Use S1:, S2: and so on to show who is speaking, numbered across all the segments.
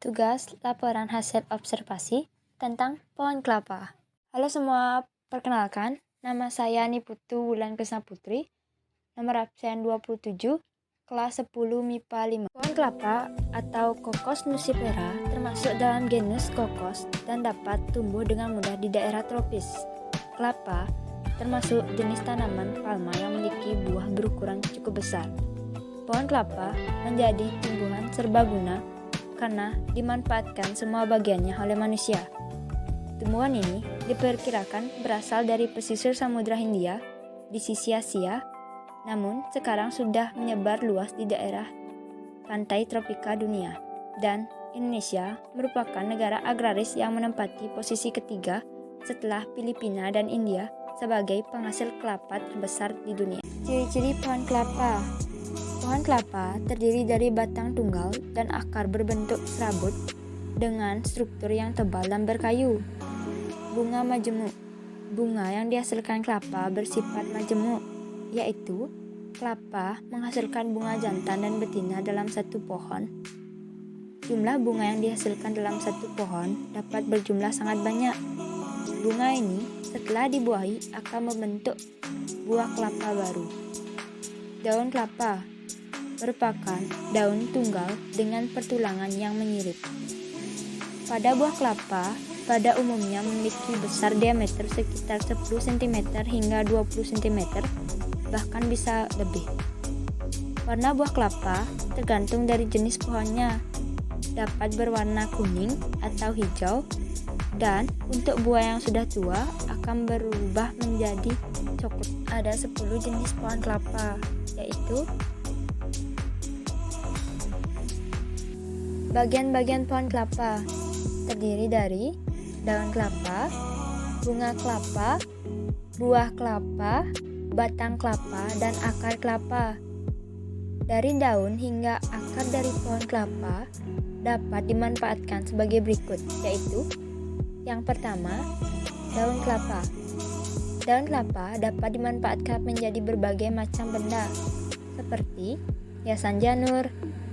S1: Tugas laporan hasil observasi tentang pohon kelapa. Halo semua, perkenalkan, nama saya Niputu Wulan Krisna Putri, nomor absen 27, kelas 10 MIPA 5. Pohon kelapa atau Cocos nucifera termasuk dalam genus Cocos dan dapat tumbuh dengan mudah di daerah tropis. Kelapa termasuk jenis tanaman palma yang memiliki buah berukuran cukup besar. Pohon kelapa menjadi tumbuhan serbaguna karena dimanfaatkan semua bagiannya oleh manusia. Tumbuhan ini diperkirakan berasal dari pesisir Samudra Hindia di sisi Asia, namun sekarang sudah menyebar luas di daerah pantai tropika dunia. Dan Indonesia merupakan negara agraris yang menempati posisi ketiga setelah Filipina dan India sebagai penghasil kelapa terbesar di dunia. Ciri-ciri pohon kelapa. Pohon kelapa terdiri dari batang tunggal dan akar berbentuk serabut dengan struktur yang tebal dan berkayu. Bunga majemuk. Bunga yang dihasilkan kelapa bersifat majemuk, yaitu kelapa menghasilkan bunga jantan dan betina dalam satu pohon. Jumlah bunga yang dihasilkan dalam satu pohon dapat berjumlah sangat banyak. Bunga ini setelah dibuahi akan membentuk buah kelapa baru. Daun kelapa merupakan daun tunggal dengan pertulangan yang menyirip. Pada buah kelapa pada umumnya memiliki besar diameter sekitar 10 cm hingga 20 cm, bahkan bisa lebih. Warna buah kelapa tergantung dari jenis pohonnya, dapat berwarna kuning atau hijau, dan untuk buah yang sudah tua akan berubah menjadi coklat. Ada 10 jenis pohon kelapa, yaitu bagian-bagian pohon kelapa terdiri dari daun kelapa, bunga kelapa, buah kelapa, batang kelapa, dan akar kelapa. Dari daun hingga akar dari pohon kelapa dapat dimanfaatkan sebagai berikut, yaitu yang pertama, daun kelapa. Daun kelapa dapat dimanfaatkan menjadi berbagai macam benda, seperti hiasan janur,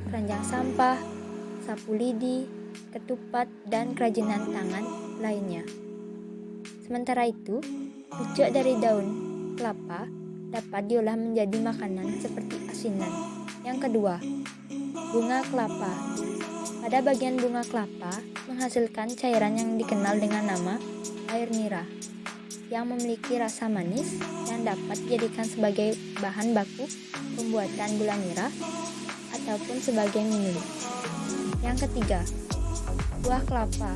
S1: keranjang sampah, sapu lidi, ketupat, dan kerajinan tangan lainnya. Sementara itu, pucuk dari daun kelapa dapat diolah menjadi makanan seperti asinan. Yang kedua, bunga kelapa. Pada bagian bunga kelapa menghasilkan cairan yang dikenal dengan nama air nira, yang memiliki rasa manis yang dapat dijadikan sebagai bahan baku pembuatan gula nira ataupun sebagai minum. Yang ketiga, buah kelapa.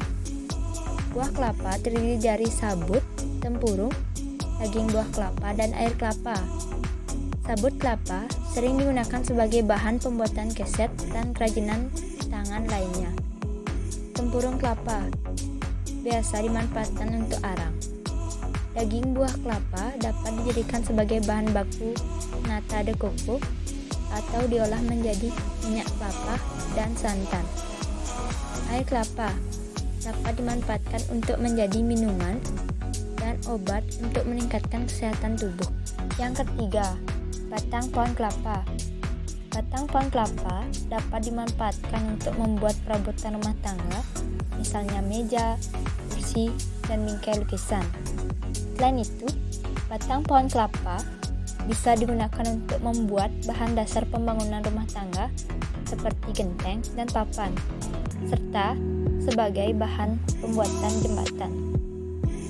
S1: Buah kelapa terdiri dari sabut, tempurung, daging buah kelapa, dan air kelapa. Sabut kelapa sering digunakan sebagai bahan pembuatan keset dan kerajinan tangan lainnya. Tempurung kelapa biasa dimanfaatkan untuk arang. Daging buah kelapa dapat dijadikan sebagai bahan baku nata de coco atau diolah menjadi minyak kelapa dan santan. Air kelapa dapat dimanfaatkan untuk menjadi minuman dan obat untuk meningkatkan kesehatan tubuh. Yang ketiga, batang pohon kelapa. Batang pohon kelapa dapat dimanfaatkan untuk membuat perabotan rumah tangga, misalnya meja, kursi, dan bingkai lukisan. Selain itu, batang pohon kelapa bisa digunakan untuk membuat bahan dasar pembangunan rumah tangga seperti genteng dan papan, serta sebagai bahan pembuatan jembatan.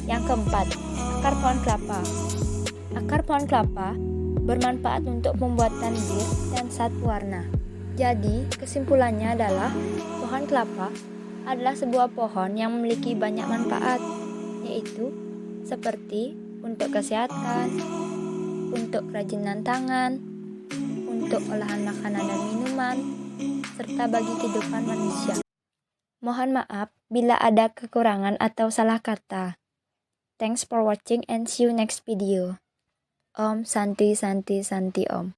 S1: Yang keempat, akar pohon kelapa. Akar pohon kelapa bermanfaat untuk pembuatan bir dan cat warna. Jadi, kesimpulannya adalah pohon kelapa adalah sebuah pohon yang memiliki banyak manfaat, yaitu seperti untuk kesehatan, untuk kerajinan tangan, untuk olahan makanan dan minuman, serta bagi kehidupan manusia. Mohon maaf bila ada kekurangan atau salah kata. Thanks for watching and see you next video. Om Santi Santi Santi Om.